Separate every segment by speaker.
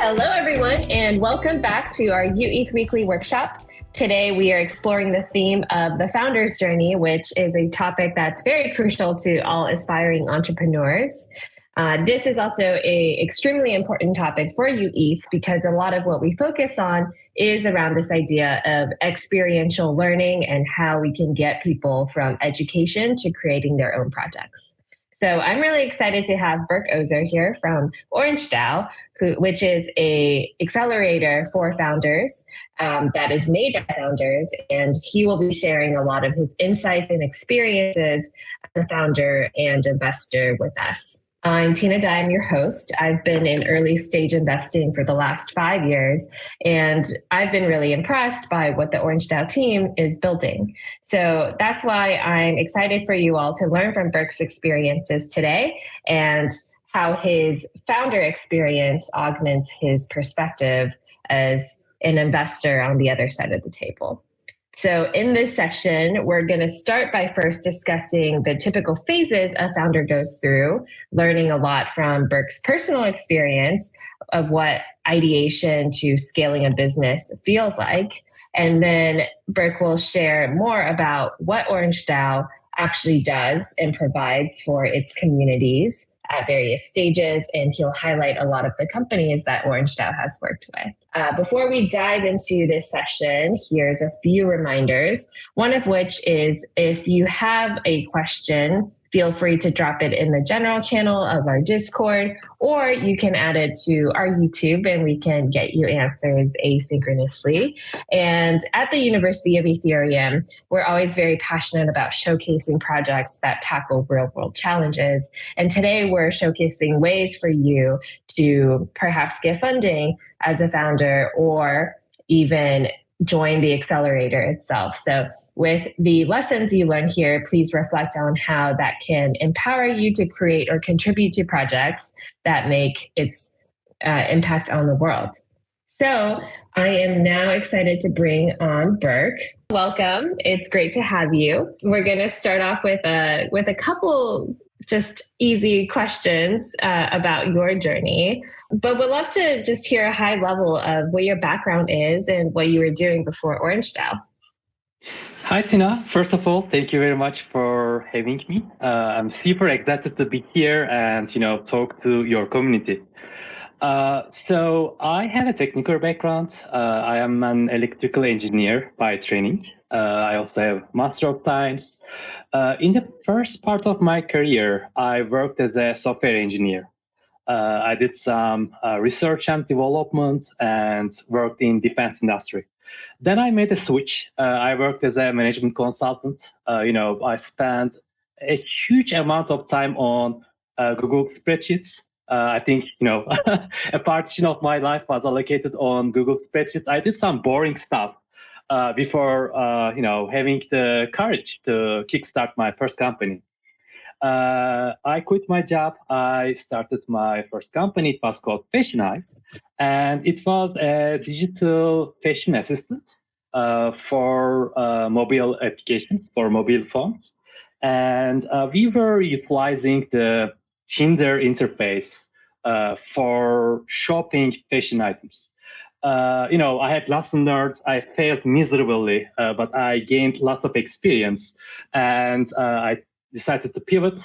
Speaker 1: Hello, everyone, and welcome back to our UETH Weekly Workshop. Today, we are exploring the theme of the founder's journey, which is a topic that's very crucial to all aspiring entrepreneurs. This is also an extremely important topic for UETH because a lot of what we focus on is around this idea of experiential learning and how we can get people from education to creating their own projects. So I'm really excited to have Berk Ozer here from OrangeDAO, which is a accelerator for founders that is made by founders, and he will be sharing a lot of his insights and experiences as a founder and investor with us. I'm Tina Dye, I'm your host. I've been in early stage investing for the last 5 years, and I've been really impressed by what the OrangeDAO team is building. So that's why I'm excited for you all to learn from Berk's experiences today and how his founder experience augments his perspective as an investor on the other side of the table. So in this session, we're going to start by first discussing the typical phases a founder goes through, learning a lot from Berk's personal experience of what ideation to scaling a business feels like. And then Berk will share more about what OrangeDAO actually does and provides for its communities at various stages, and he'll highlight a lot of the companies that OrangeDAO has worked with. Before we dive into this session, here's a few reminders, one of which is if you have a question, feel free to drop it in the general channel of our Discord, or you can add it to our YouTube and we can get you answers asynchronously. And at the University of Ethereum, we're always very passionate about showcasing projects that tackle real-world challenges. And today we're showcasing ways for you to perhaps get funding as a founder or even join the accelerator itself. So with the lessons you learn here, please reflect on how that can empower you to create or contribute to projects that make its impact on the world. So I am now excited to bring on Berk. Welcome. It's great to have you. We're going to start off with a couple just easy questions about your journey, but we'd love to just hear a high level of what your background is and what you were doing before OrangeDAO.
Speaker 2: Hi, Tina. First of all, thank you very much for having me. I'm super excited to be here and, talk to your community. So I have a technical background. I am an electrical engineer by training. I also have Master of Science. In the first part of my career, I worked as a software engineer. I did some research and development and worked in defense industry. Then I made a switch. I worked as a management consultant. I spent a huge amount of time on Google spreadsheets. I think, a partition of my life was allocated on Google spreadsheets. I did some boring stuff before, having the courage to kickstart my first company. I quit my job. I started my first company. It was called Fashion Eye, and it was a digital fashion assistant for mobile applications, for mobile phones. And we were utilizing the Tinder interface for shopping fashion items. I had lots of nerds. I failed miserably, but I gained lots of experience, and I decided to pivot.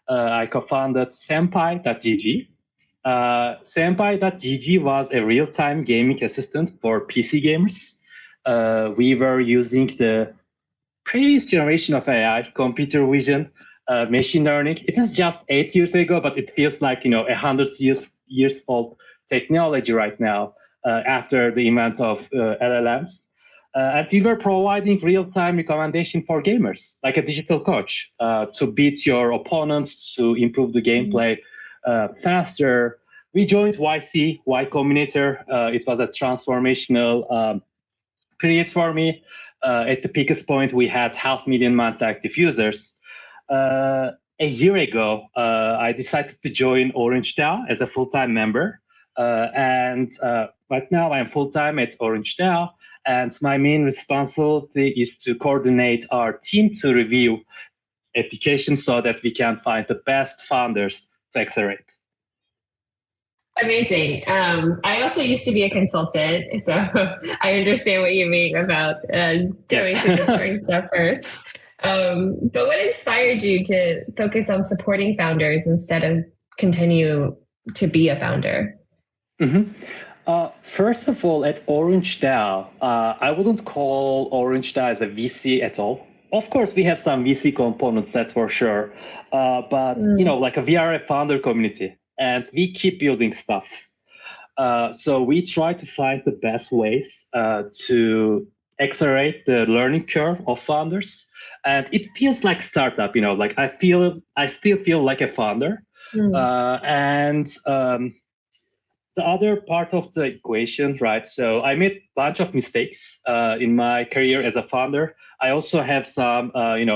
Speaker 2: I co-founded Senpai.gg. Senpai.gg was a real-time gaming assistant for PC gamers. We were using the previous generation of AI, computer vision, machine learning. It is just 8 years ago, but it feels like 100 years old technology right now after the invent of LLMs. And we were providing real-time recommendation for gamers, like a digital coach, to beat your opponents, to improve the gameplay faster. We joined YC, Y Combinator. It was a transformational period for me. At the peakest point, we had 500,000 monthly active users. A year ago, I decided to join OrangeDAO as a full-time member. And right now, I'm full-time at OrangeDAO. And my main responsibility is to coordinate our team to review applications so that we can find the best founders to accelerate.
Speaker 1: Amazing. I also used to be a consultant, so I understand what you mean about doing through the boring stuff first. But what inspired you to focus on supporting founders instead of continue to be a founder?
Speaker 2: Mhm. First of all, at OrangeDAO, I wouldn't call OrangeDAO as a VC at all. Of course, we have some VC components, that's for sure. But like we are a founder community, and we keep building stuff. So we try to find the best ways to accelerate the learning curve of founders. And it feels like startup, like I still feel like a founder. And the other part of the equation, right? So I made a bunch of mistakes in my career as a founder. I also have some,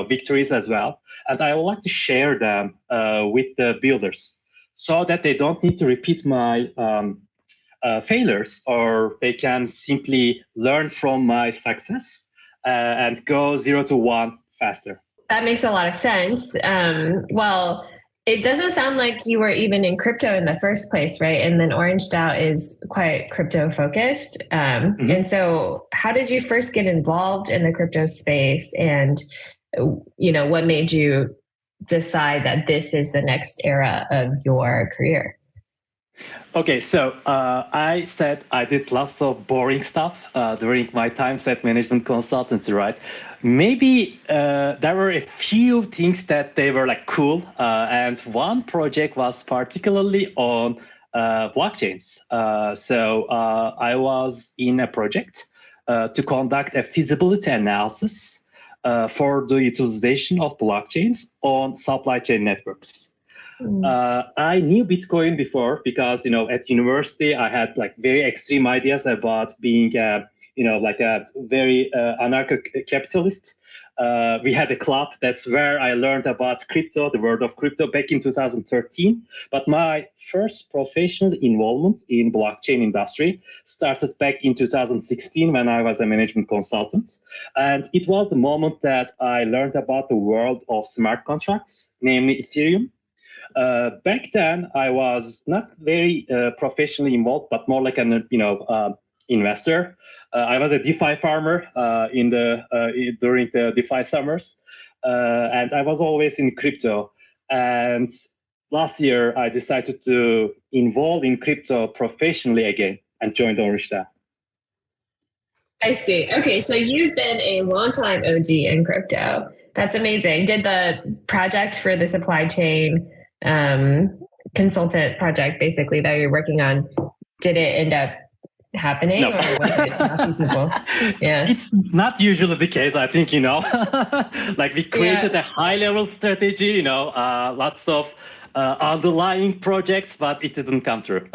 Speaker 2: victories as well, and I would like to share them with the builders so that they don't need to repeat my failures, or they can simply learn from my success and go 0 to 1 faster.
Speaker 1: That makes a lot of sense. Well, it doesn't sound like you were even in crypto in the first place, right? And then OrangeDAO is quite crypto focused. And so, how did you first get involved in the crypto space? And what made you decide that this is the next era of your career?
Speaker 2: Okay, so I said I did lots of boring stuff during my time at management consultancy, right? Maybe there were a few things that they were like cool, and one project was particularly on blockchains. So I was in a project to conduct a feasibility analysis for the utilization of blockchains on supply chain networks. I knew Bitcoin before because, at university, I had like very extreme ideas about being, like a very anarcho-capitalist. We had a club. That's where I learned about crypto, the world of crypto, back in 2013. But my first professional involvement in blockchain industry started back in 2016 when I was a management consultant. And it was the moment that I learned about the world of smart contracts, namely Ethereum. Back then, I was not very professionally involved, but more like an investor. I was a DeFi farmer during the DeFi summers, and I was always in crypto. And last year, I decided to involve in crypto professionally again and joined OrangeDAO.
Speaker 1: I see. Okay, so you've been a longtime OG in crypto. That's amazing. Did the project for the supply chain consultant project, basically, that you're working on, did it end up happening,
Speaker 2: no.
Speaker 1: or was it not feasible? Yeah,
Speaker 2: it's not usually the case. I think like we created a high-level strategy. Lots of underlying projects, but it didn't come through.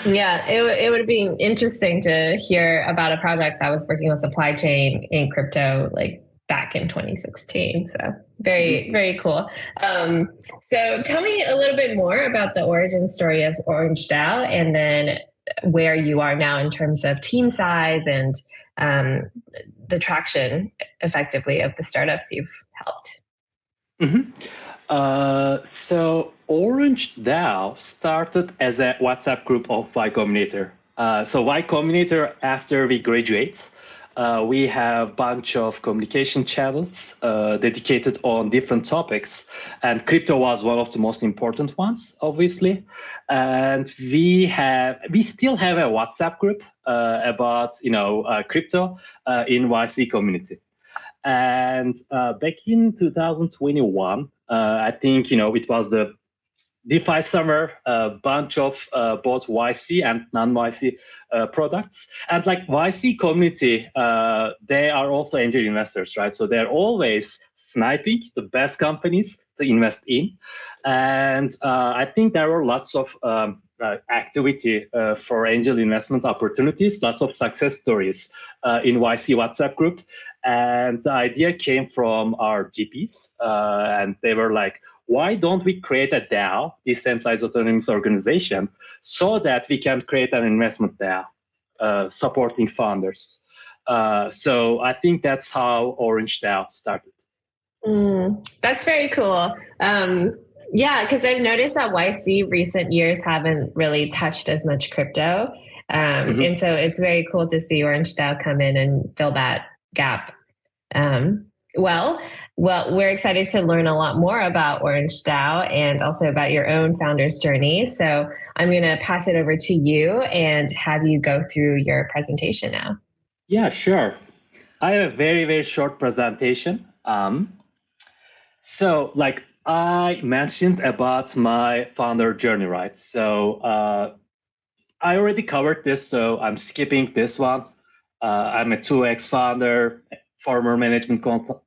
Speaker 1: Yeah, it would be interesting to hear about a project that was working on supply chain in crypto, like back in 2016. So very cool. So tell me a little bit more about the origin story of OrangeDAO, and then where you are now in terms of team size and the traction, effectively, of the startups you've helped.
Speaker 2: So OrangeDAO started as a WhatsApp group of Y Combinator. So Y Combinator, after we graduate, we have a bunch of communication channels dedicated on different topics, and crypto was one of the most important ones, obviously. And we still have a WhatsApp group about crypto in YC community. And back in 2021, I think it was the DeFi summer, a bunch of both YC and non-YC products. And like YC community, they are also angel investors, right? So they're always sniping the best companies to invest in. And I think there were lots of activity for angel investment opportunities, lots of success stories in YC WhatsApp group. And the idea came from our GPs, and they were like, why don't we create a DAO, decentralized autonomous organization, so that we can create an investment DAO supporting founders? So I think that's how OrangeDAO started.
Speaker 1: That's very cool. Yeah, because I've noticed that YC recent years haven't really touched as much crypto.
Speaker 2: Mhm.
Speaker 1: And so it's very cool to see OrangeDAO come in and fill that gap. Um, well, we're excited to learn a lot more about OrangeDAO and also about your own founder's journey. So I'm going to pass it over to you and have you go through your presentation now.
Speaker 2: Yeah, sure. I have a very, very short presentation. So like I mentioned about my founder journey, right? So I already covered this, so I'm skipping this one. I'm a 2X founder, former management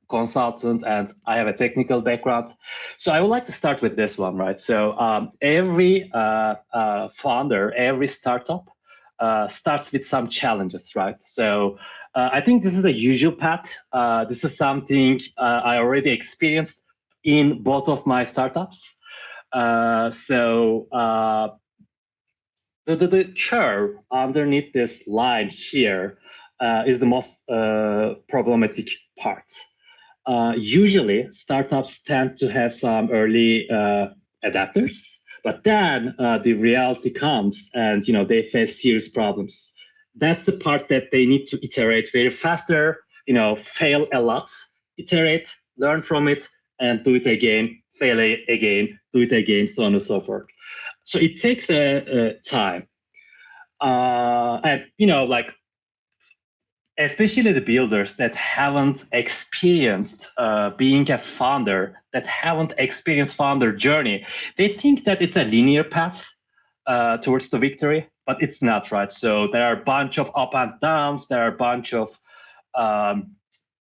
Speaker 2: consultant, and I have a technical background. So I would like to start with this one, right? So every founder, every startup starts with some challenges, right? So I think this is a usual path. This is something I already experienced in both of my startups. The curve underneath this line here is the most problematic part. Usually, startups tend to have some early adapters, but then the reality comes, and they face serious problems. That's the part that they need to iterate very faster. Fail a lot, iterate, learn from it, and do it again. Fail again, do it again, so on and so forth. So it takes a time, and like especially the builders that haven't experienced being a founder, that haven't experienced founder journey, they think that it's a linear path towards the victory, but it's not, right? So there are a bunch of up and downs, there are a bunch of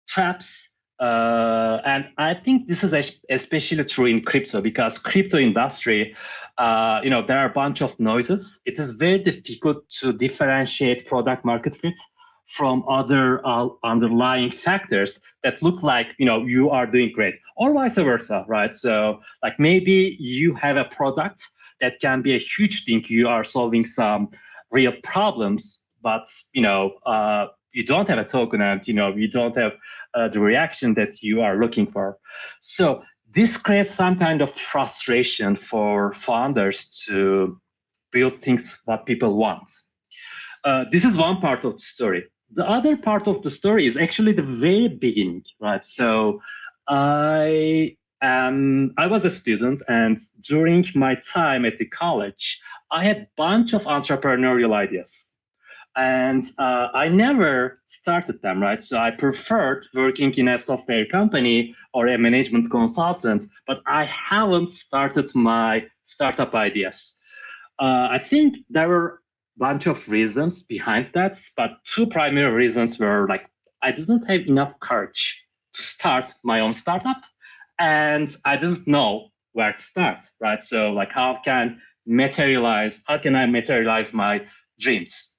Speaker 2: traps. And I think this is especially true in crypto because crypto industry, there are a bunch of noises. It is very difficult to differentiate product market fit from other underlying factors that look like you are doing great, or vice versa, right? So like maybe you have a product that can be a huge thing. You are solving some real problems, but you don't have a token, and you don't have the reaction that you are looking for. So this creates some kind of frustration for founders to build things what people want. This is one part of the story. The other part of the story is actually the very beginning, right? So I was a student, and during my time at the college, I had a bunch of entrepreneurial ideas. And I never started them, right? So I preferred working in a software company or a management consultant, but I haven't started my startup ideas. I think there were a bunch of reasons behind that, but two primary reasons were like I didn't have enough courage to start my own startup, and I didn't know where to start, right? So like how can I materialize my dreams?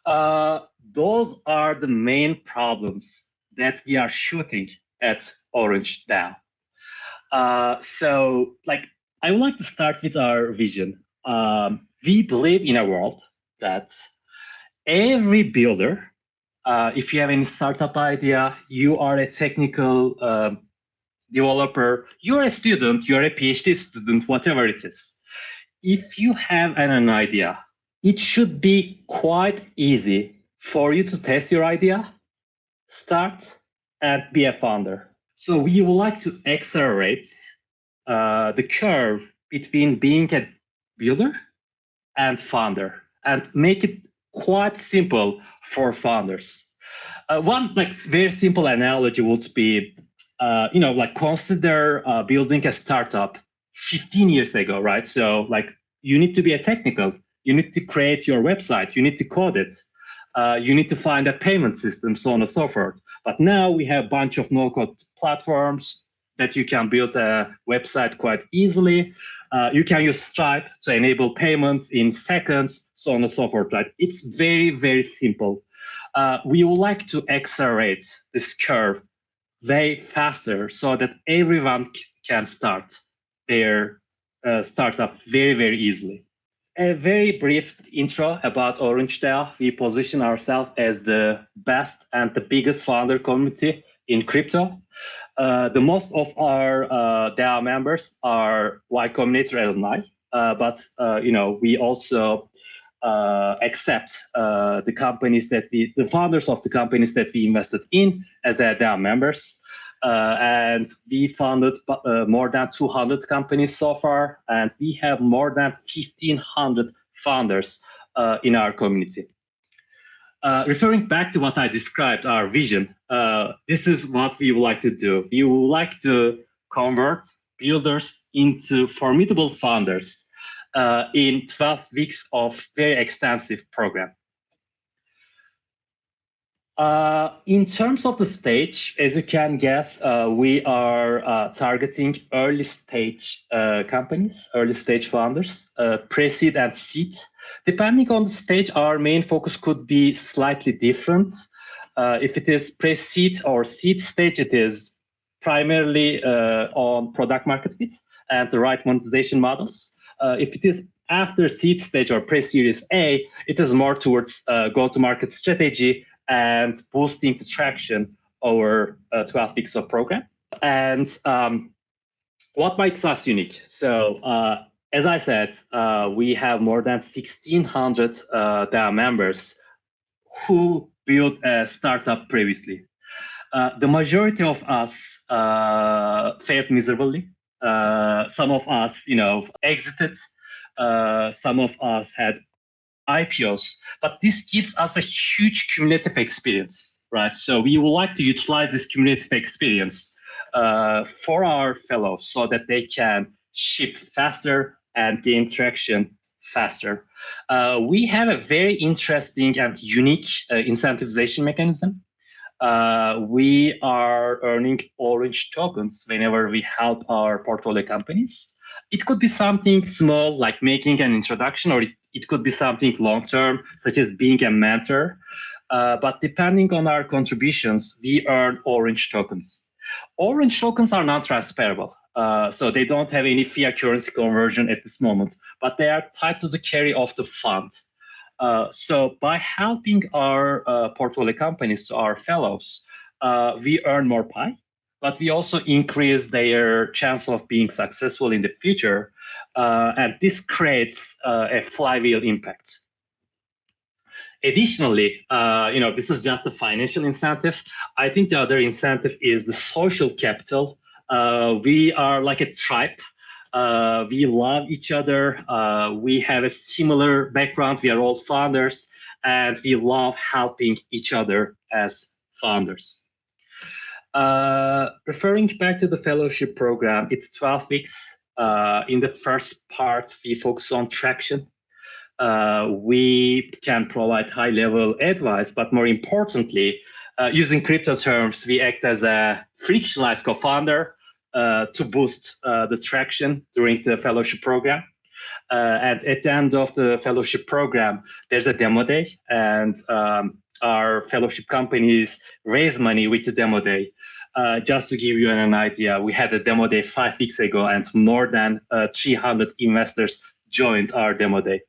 Speaker 2: Those are the main problems that we are shooting at OrangeDAO. So, like, I would like to start with our vision. We believe in a world that every builder, if you have any startup idea, you are a technical developer, you're a student, you're a PhD student, whatever it is. If you have an idea, it should be quite easy for you to test your idea, start, and be a founder. So we would like to accelerate the curve between being a builder and founder and make it quite simple for founders. One like very simple analogy would be, like consider building a startup 15 years ago, right? So like you need to be a technical, you need to create your website, you need to code it, you need to find a payment system, so on and so forth. But now we have a bunch of no-code platforms that you can build a website quite easily. You can use Stripe to enable payments in seconds, so on and so forth. Right? It's very, very simple. We would like to accelerate this curve way faster so that everyone can start their startup very, very easily. A very brief intro about OrangeDAO. We position ourselves as the best and the biggest founder community in crypto. The most of our DAO members are Y Combinator alumni, but we also accept the founders of the companies that we invested in as their DAO members. And we founded more than 200 companies so far, and we have more than 1,500 founders in our community. Referring back to what I described, our vision, this is what we would like to do. We would like to convert builders into formidable founders in 12 weeks of very extensive program. In terms of the stage, as you can guess, we are targeting early stage companies, early stage founders, pre-seed and seed. Depending on the stage, our main focus could be slightly different. If it is pre-seed or seed stage, it is primarily on product market fit and the right monetization models. If it is after seed stage or pre-series A, it is more towards go-to-market strategy and boosting the traction over 12 weeks of program. And what makes us unique? So as I said, we have more than 1,600 DAO members who built a startup previously. The majority of us failed miserably. Some of us, exited. Some of us had IPOs, but this gives us a huge cumulative experience, right? So we would like to utilize this cumulative experience for our fellows so that they can ship faster and gain traction faster. We have a very interesting and unique incentivization mechanism. We are earning orange tokens whenever we help our portfolio companies. It could be something small like making an introduction, or it could be something long-term, such as being a mentor. But depending on our contributions, we earn orange tokens. Orange tokens are non-transferable, so they don't have any fiat currency conversion at this moment, but they are tied to the carry of the fund. So by helping our portfolio companies to our fellows, we earn more pie, but we also increase their chance of being successful in the future. And this creates a flywheel impact. Additionally, this is just a financial incentive. I think the other incentive is the social capital. We are like a tribe. We love each other. We have a similar background. We are all founders, and we love helping each other as founders. Referring back to the fellowship program, it's 12 weeks. In the first part, we focus on traction. We can provide high-level advice, but more importantly, using crypto terms, we act as a frictionless co-founder to boost the traction during the fellowship program. And at the end of the fellowship program, there's a demo day, and our fellowship companies raise money with the demo day. Just to give you an idea, we had a demo day 5 weeks ago, and more than 300 investors joined our demo day.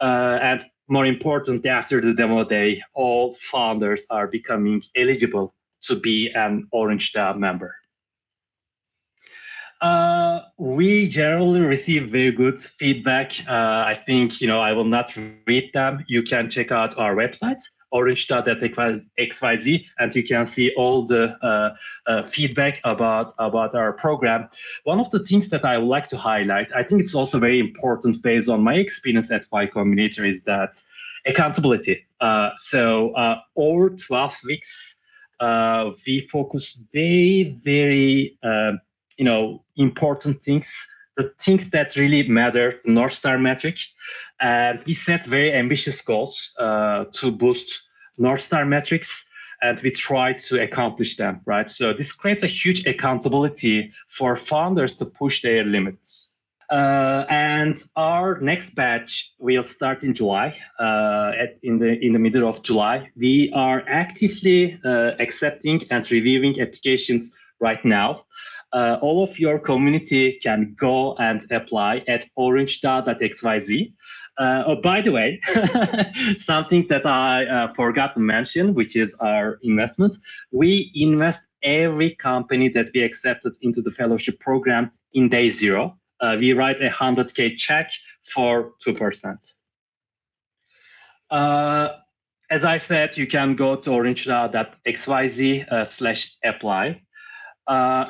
Speaker 2: And more importantly, after the demo day, all founders are becoming eligible to be an OrangeDAO member. We generally receive very good feedback. I think, I will not read them. You can check out our website, OrangeDAO.xyz, and you can see all the feedback about our program. One of the things that I would like to highlight, I think it's also very important based on my experience at Y Combinator, is that accountability. So over 12 weeks, we focus very, very important things, the things that really matter, the North Star metric. And we set very ambitious goals to boost North Star metrics, and we try to accomplish them, right? So this creates a huge accountability for founders to push their limits. And our next batch will start in July, in the middle of July. We are actively accepting and reviewing applications right now. All of your community can go and apply at OrangeDAO.xyz. By the way, something that I forgot to mention, which is our investment. We invest every company that we accepted into the fellowship program in day zero. We write a 100K check for 2%. As I said, you can go to orangedao.xyz/apply.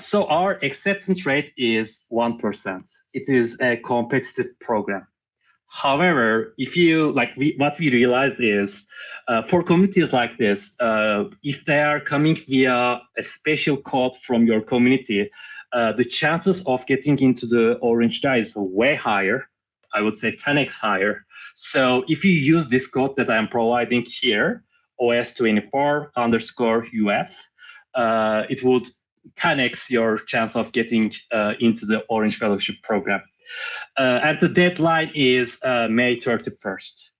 Speaker 2: So our acceptance rate is 1%. It is a competitive program. However, what we realized is for communities like this, if they are coming via a special code from your community, the chances of getting into the OrangeDAO is way higher. I would say 10x higher. So if you use this code that I'm providing here, OS24_UF, it would 10x your chance of getting into the Orange Fellowship program. And the deadline is May 31st.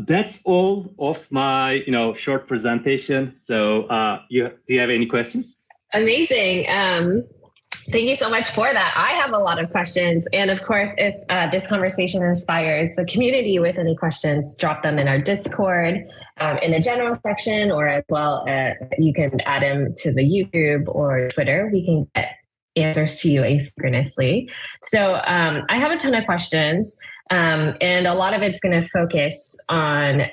Speaker 2: That's all of my short presentation. So do you have any questions?
Speaker 1: Amazing. Thank you so much for that. I have a lot of questions. And of course, if this conversation inspires the community with any questions, drop them in our Discord in the general section, or as well, you can add them to the YouTube or Twitter. We can get answers to you asynchronously. So I have a ton of questions, and a lot of it's going to focus on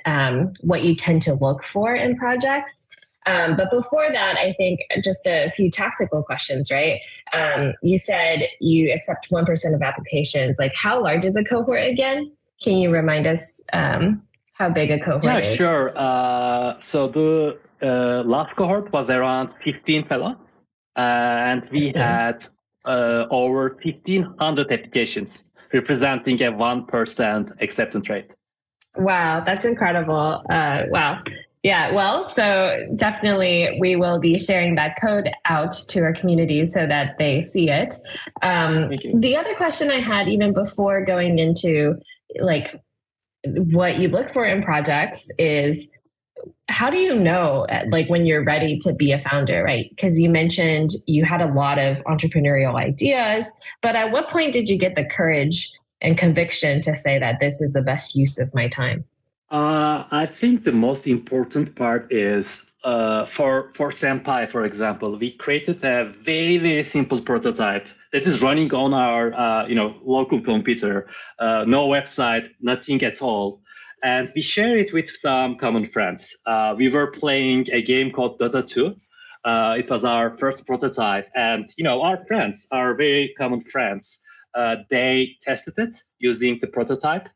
Speaker 1: what you tend to look for in projects. But before that, I think just a few tactical questions, right? You said you accept 1% of applications. Like, how large is a cohort again? Can you remind us how big a cohort is?
Speaker 2: Yeah, sure. So the last cohort was around 15 fellows, and we had over 1,500 applications, representing a 1% acceptance rate.
Speaker 1: Wow, that's incredible. Wow. Yeah, well, so definitely we will be sharing that code out to our community so that they see it. The other question I had, even before going into like what you look for in projects, is how do you know like when you're ready to be a founder, right? Because you mentioned you had a lot of entrepreneurial ideas, but at what point did you get the courage and conviction to say that this is the best use of my time?
Speaker 2: I think the most important part is for Senpai, for example, we created a very, very simple prototype that is running on our local computer, no website, nothing at all. And we share it with some common friends. We were playing a game called Dota 2. It was our first prototype. And our friends, our very common friends, they tested it using the prototype.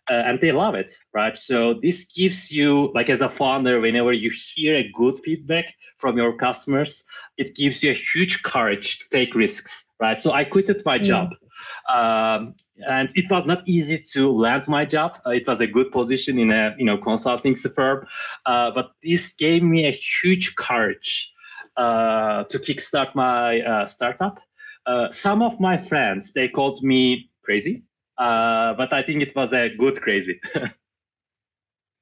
Speaker 2: And they love it, right? So this gives you, like as a founder, whenever you hear a good feedback from your customers, it gives you a huge courage to take risks, right? So I quitted my job. And it was not easy to land my job. It was a good position in a consulting firm, but this gave me a huge courage to kickstart my startup. Some of my friends, they called me crazy. But I think it was a good crazy.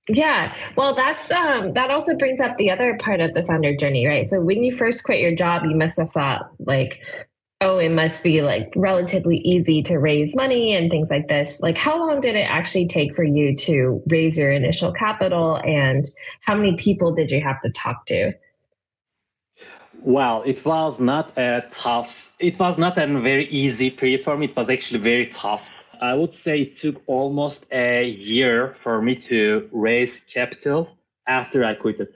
Speaker 1: Yeah, well, that also brings up the other part of the founder journey, right? So when you first quit your job, you must have thought like, oh, it must be like relatively easy to raise money and things like this. Like, how long did it actually take for you to raise your initial capital, and how many people did you have to talk to?
Speaker 2: Well, it was not a very easy period for me. It was actually very tough. I would say it took almost a year for me to raise capital after I quit it.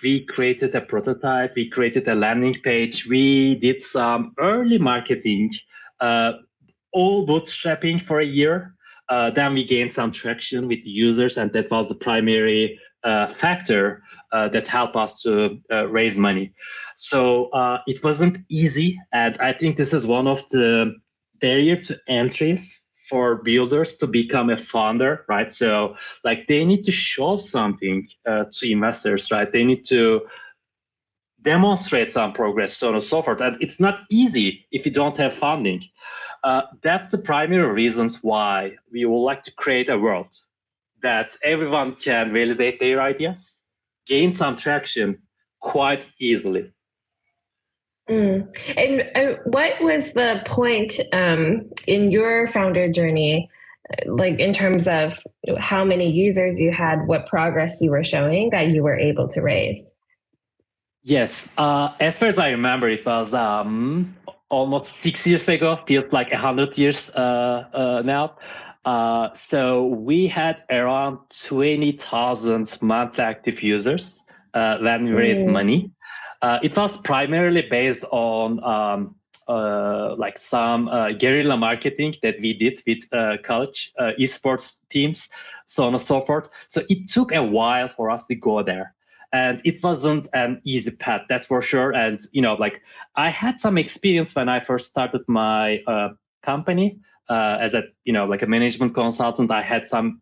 Speaker 2: We created a prototype, we created a landing page, we did some early marketing, all bootstrapping for a year. Then we gained some traction with the users, and that was the primary factor that helped us to raise money. So it wasn't easy, and I think this is one of the barrier to entries for builders to become a founder, right? So they need to show something to investors, right? They need to demonstrate some progress, so on and so forth. And it's not easy if you don't have funding. That's the primary reasons why we would like to create a world that everyone can validate their ideas, gain some traction quite easily.
Speaker 1: And what was the point in your founder journey like in terms of how many users you had, what progress you were showing that you were able to raise?
Speaker 2: Yes, as far as I remember, it was almost 6 years ago. Feels like 100 years now. So we had around 20,000 monthly active users when we raised money. It was primarily based on like some guerrilla marketing that we did with college esports teams, so on and so forth. So it took a while for us to go there. And it wasn't an easy path, that's for sure. And like I had some experience when I first started my company as a like a management consultant. I had some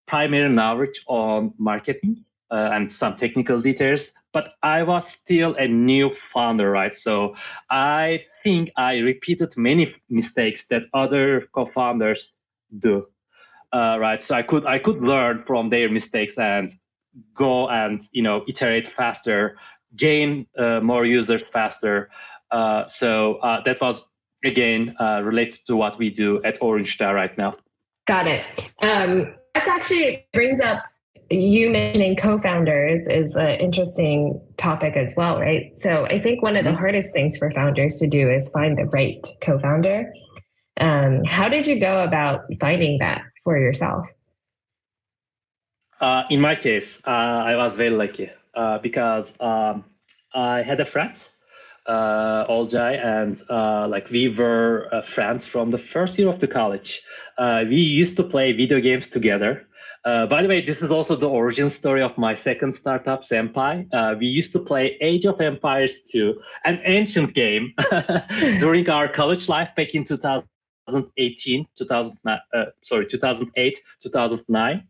Speaker 2: primary knowledge on marketing and some technical details, but I was still a new founder, right? So I think I repeated many mistakes that other co-founders do, right? So I could learn from their mistakes and go and iterate faster, gain more users faster. So that was again related to what we do at OrangeDAO right now.
Speaker 1: Got it. That actually brings up you mentioning co-founders is an interesting topic as well, right? So I think one of the hardest things for founders to do is find the right co-founder. How did you go about finding that for yourself?
Speaker 2: In my case, I was very lucky because I had a friend, Olcay, and like we were friends from the first year of the college. We used to play video games together. By the way, this is also the origin story of my second startup, Senpai. We used to play Age of Empires 2, an ancient game, during our college life back in 2008, 2009.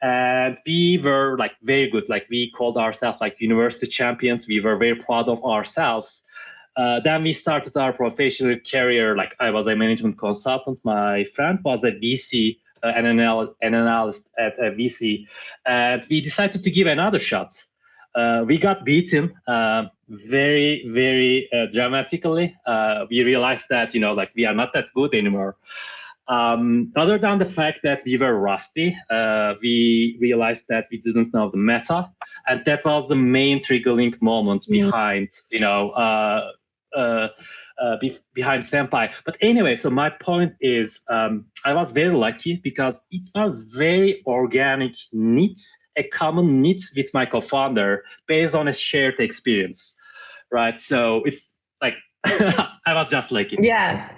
Speaker 2: And we were like very good. Like we called ourselves like university champions. We were very proud of ourselves. Then we started our professional career. Like I was a management consultant. My friend was a VC, an analyst at a VC, and we decided to give another shot. We got beaten very, very dramatically. We realized that like we are not that good anymore. Other than the fact that we were rusty, we realized that we didn't know the meta, and that was the main triggering moment behind behind Senpai. But anyway, so my point is, I was very lucky because it was very organic need, a common need with my co-founder based on a shared experience, right? So it's like I was just lucky.
Speaker 1: Yeah.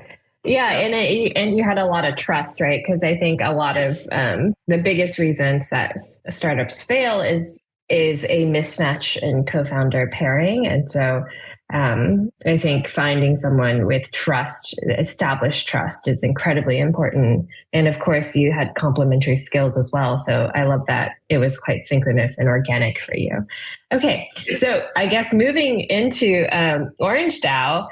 Speaker 1: Yeah, and you had a lot of trust, right? Because I think a lot of the biggest reasons that startups fail is a mismatch in co-founder pairing, and so I think finding someone with trust, established trust, is incredibly important. And of course, you had complementary skills as well. So I love that it was quite synchronous and organic for you. Okay, so I guess moving into OrangeDAO.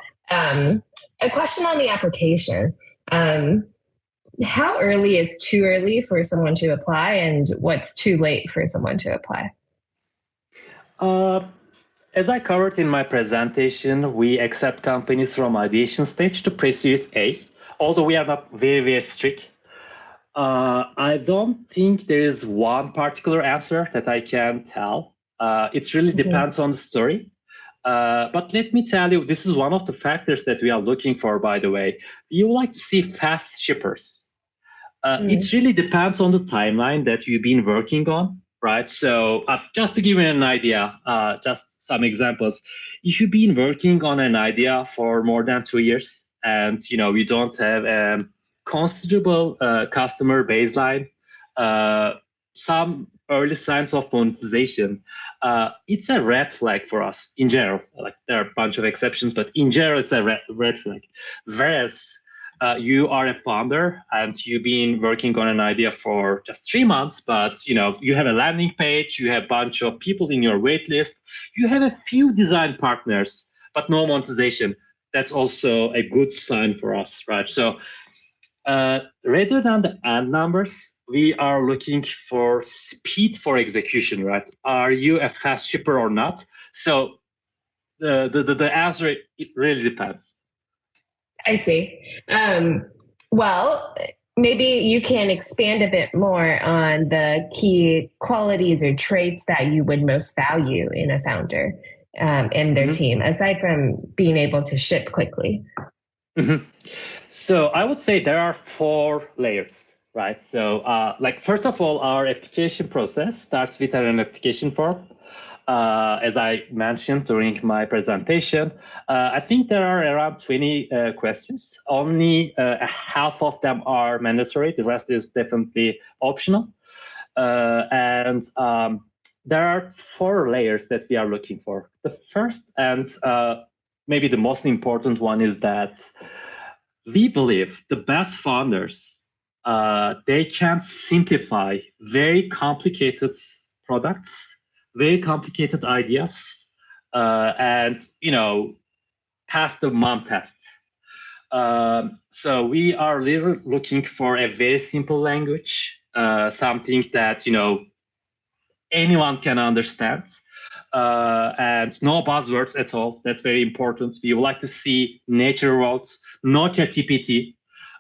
Speaker 1: A question on the application. How early is too early for someone to apply, and what's too late for someone to apply?
Speaker 2: As I covered in my presentation, we accept companies from ideation stage to pre-series A, although we are not very, very strict. I don't think there is one particular answer that I can tell. It really depends on the story. But let me tell you, this is one of the factors that we are looking for, by the way. You like to see fast shippers. It really depends on the timeline that you've been working on, right? So just to give you an idea, just some examples. If you've been working on an idea for more than 2 years and you don't have a considerable customer baseline, some early signs of monetization, it's a red flag for us in general. Like there are a bunch of exceptions, but in general, it's a red flag. Whereas you are a founder and you've been working on an idea for just 3 months, but you have a landing page, you have a bunch of people in your wait list, you have a few design partners, but no monetization. That's also a good sign for us, right? So rather than the end numbers, we are looking for speed for execution, right? Are you a fast shipper or not? So the answer, it really depends.
Speaker 1: I see. Well, maybe you can expand a bit more on the key qualities or traits that you would most value in a founder and their team, aside from being able to ship quickly.
Speaker 2: So I would say there are 4 layers, right? So like first of all, our application process starts with an application form. As I mentioned during my presentation, I think there are around 20 questions. Only half of them are mandatory. The rest is definitely optional. And there are 4 layers that we are looking for. The first and maybe the most important one is that we believe the best founders, they can simplify very complicated products, very complicated ideas, and pass the mom test. So we are really looking for a very simple language, something that anyone can understand, and no buzzwords at all. That's very important. We would like to see natural words, no ChatGPT,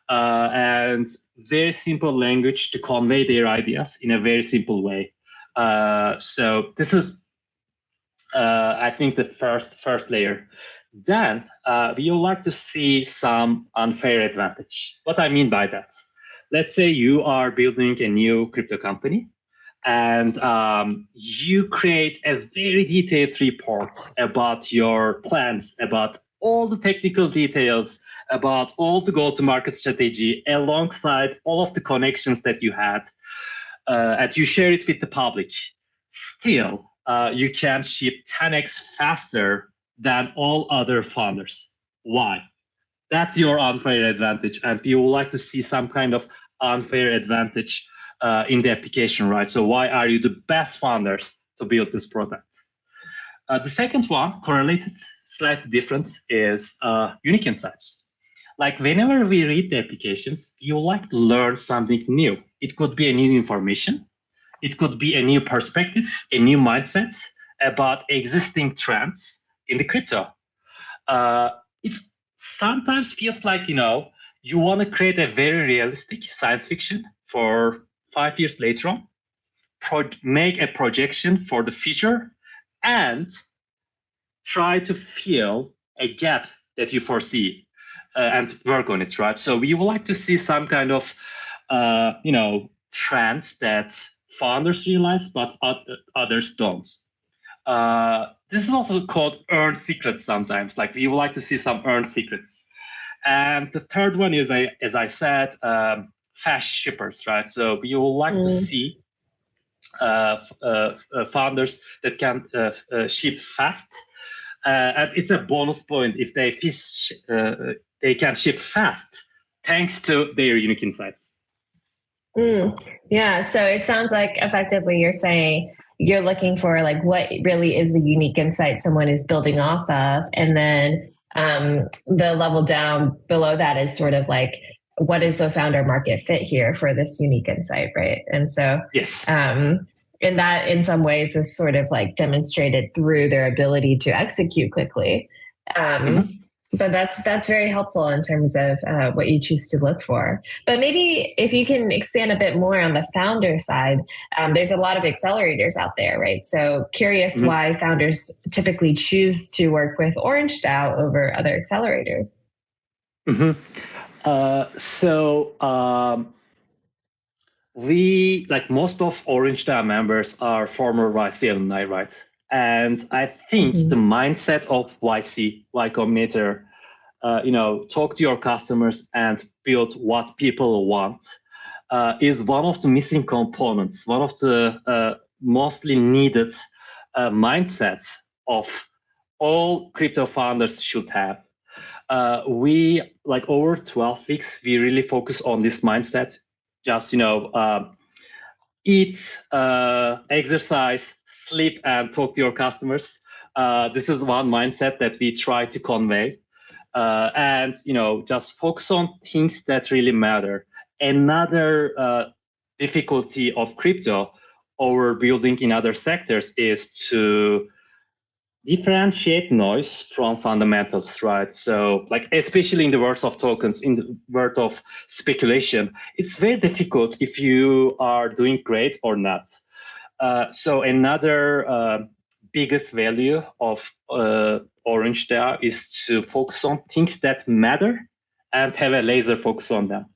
Speaker 2: and very simple language to convey their ideas in a very simple way. So this is, I think, the first layer. Then we would like to see some unfair advantage. What I mean by that, let's say you are building a new crypto company, and you create a very detailed report about your plans, about all the technical details, about all the go-to-market strategy, alongside all of the connections that you had, and you share it with the public. Still, you can ship 10x faster than all other founders. Why? That's your unfair advantage, and you would like to see some kind of unfair advantage in the application, right? So why are you the best founders to build this product? The second one, correlated, slightly different, is unique insights. Like whenever we read the applications, you like to learn something new. It could be a new information. It could be a new perspective, a new mindset about existing trends in the crypto. It sometimes feels like, you want to create a very realistic science fiction for 5 years later on, make a projection for the future, and try to fill a gap that you foresee and work on it, right? So we would like to see some kind of, trends that founders realize, but others don't. This is also called earned secrets sometimes. Like we would like to see some earned secrets. And the third one is, as I said, fast shippers, right? So we would like to see founders that can ship fast. And it's a bonus point if they can ship fast thanks to their unique insights.
Speaker 1: Yeah, so it sounds like effectively you're saying you're looking for like what really is the unique insight someone is building off of, and then the level down below that is sort of like what is the founder market fit here for this unique insight, right? And so
Speaker 2: yes,
Speaker 1: and that in some ways is sort of like demonstrated through their ability to execute quickly. But that's very helpful in terms of what you choose to look for. But maybe if you can expand a bit more on the founder side, there's a lot of accelerators out there, right? So curious why founders typically choose to work with OrangeDAO over other accelerators.
Speaker 2: We, like most of OrangeDAO members, are former YC alumni, right? And I think the mindset of YC, Y Combinator, talk to your customers and build what people want, is one of the missing components, one of the mostly needed mindsets of all crypto founders should have. We, like over 12 weeks, we really focus on this mindset. Just, eat, exercise, sleep, and talk to your customers. This is one mindset that we try to convey. And, just focus on things that really matter. Another difficulty of crypto over building in other sectors is to differentiate noise from fundamentals, right? So like, especially in the world of tokens, in the world of speculation, it's very difficult if you are doing great or not. So another biggest value of OrangeDAO is to focus on things that matter and have a laser focus on them.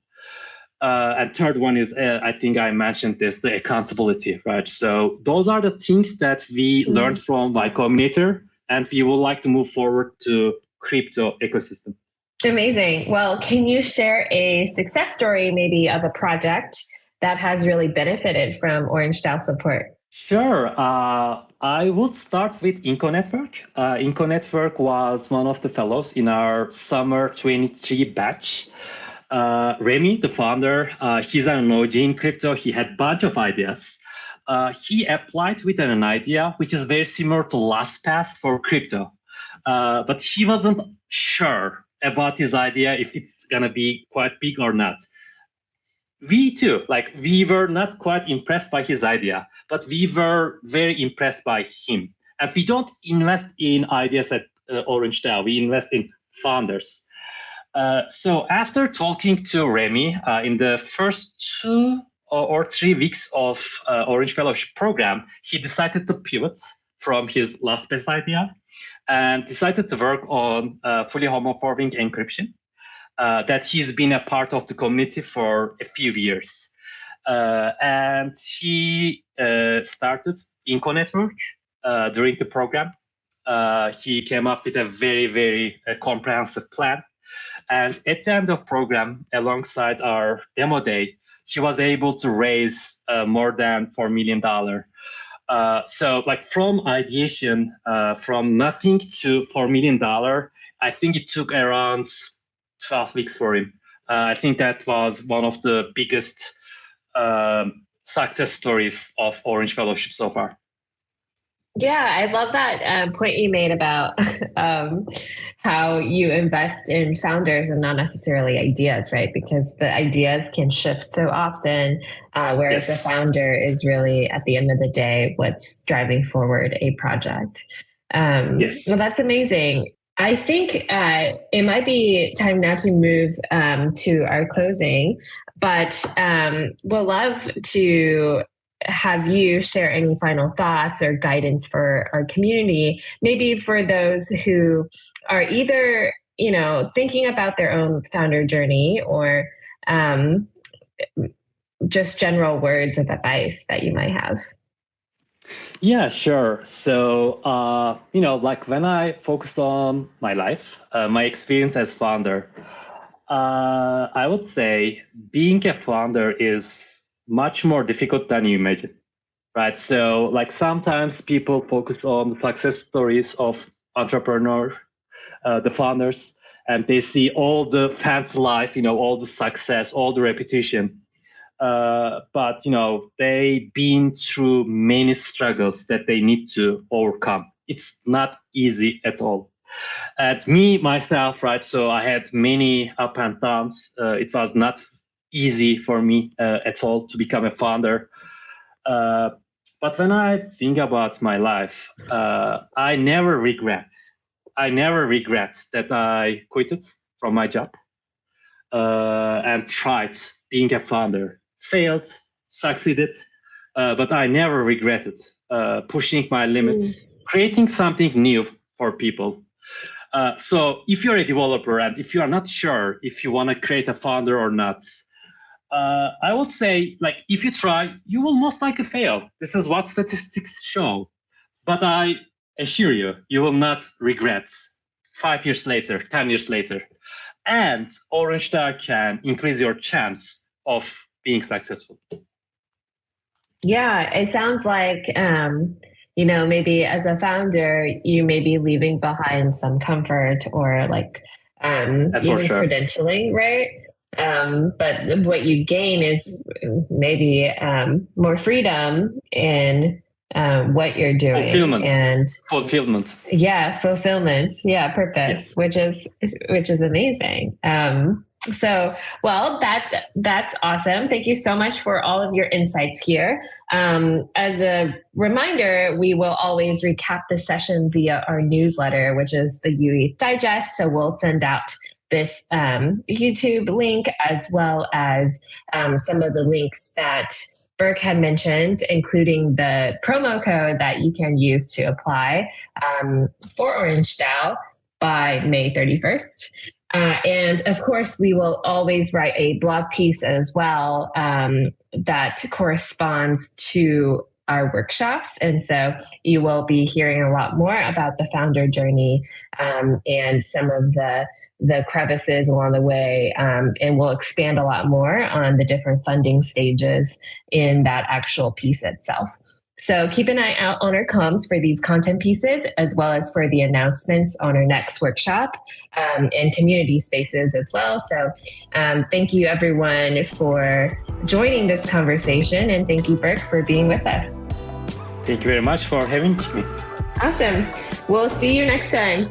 Speaker 2: And third one is, I think I mentioned this, the accountability, right? So those are the things that we learned from Y Combinator, and we would like to move forward to crypto ecosystem.
Speaker 1: Amazing. Well, can you share a success story maybe of a project that has really benefited from OrangeDAO support?
Speaker 2: Sure. I would start with Inco Network. Inco Network was one of the fellows in our summer 23 batch. Remy, the founder, he's an OG in crypto. He had a bunch of ideas. He applied with an idea which is very similar to LastPass for crypto. But he wasn't sure about his idea, if it's going to be quite big or not. We too, like, we were not quite impressed by his idea, but we were very impressed by him. And we don't invest in ideas at OrangeDAO. We invest in founders. So after talking to Remy in the first 2 or 3 weeks of Orange Fellowship program, he decided to pivot from his last best idea and decided to work on fully homomorphic encryption that he's been a part of the community for a few years. And he started Inco Network during the program. He came up with a very, very comprehensive plan. And at the end of the program, alongside our demo day, he was able to raise more than $4 million. So like, from ideation, from nothing to $4 million, I think it took around 12 weeks for him. I think that was one of the biggest success stories of Orange Fellowship so far.
Speaker 1: Yeah, I love that point you made about how you invest in founders and not necessarily ideas, right? Because the ideas can shift so often, whereas the founder is really, at the end of the day, what's driving forward a project. Well, that's amazing. I think it might be time now to move to our closing, but we'll love to have you share any final thoughts or guidance for our community, maybe for those who are either, thinking about their own founder journey, or just general words of advice that you might have.
Speaker 2: Yeah, sure. So, like, when I focused on my life, my experience as founder, I would say being a founder is much more difficult than you imagine, right? So like, sometimes people focus on the success stories of entrepreneurs, the founders, and they see all the fancy life, all the success, all the reputation. But they've been through many struggles that they need to overcome. It's not easy at all. And me, myself, right? So I had many up and downs. It was not easy for me at all to become a founder. But when I think about my life, I never regret. I never regret that I quitted from my job and tried being a founder. Failed, succeeded, but I never regretted pushing my limits, creating something new for people. So if you're a developer and if you are not sure if you want to create a founder or not, I would say, like, if you try, you will most likely fail. This is what statistics show. But I assure you, you will not regret 5 years later, 10 years later. And OrangeDAO can increase your chance of being successful.
Speaker 1: Yeah, it sounds like, maybe as a founder, you may be leaving behind some comfort or like even credentialing, right? But what you gain is maybe more freedom in what you're doing.
Speaker 2: Fulfillment.
Speaker 1: Yeah, fulfillment. Yeah, purpose, yes. which is amazing. So, well, that's awesome. Thank you so much for all of your insights here. As a reminder, we will always recap the session via our newsletter, which is the UE Digest. So we'll send out this YouTube link as well as some of the links that Berk had mentioned, including the promo code that you can use to apply for OrangeDAO by May 31st. And of course, we will always write a blog piece as well that corresponds to our workshops. And so you will be hearing a lot more about the founder journey and some of the crevices along the way. And we'll expand a lot more on the different funding stages in that actual piece itself. So keep an eye out on our comms for these content pieces, as well as for the announcements on our next workshop and community spaces as well. So thank you everyone for joining this conversation, and thank you, Berk, for being with us.
Speaker 2: Thank you very much for having me.
Speaker 1: Awesome. We'll see you next time.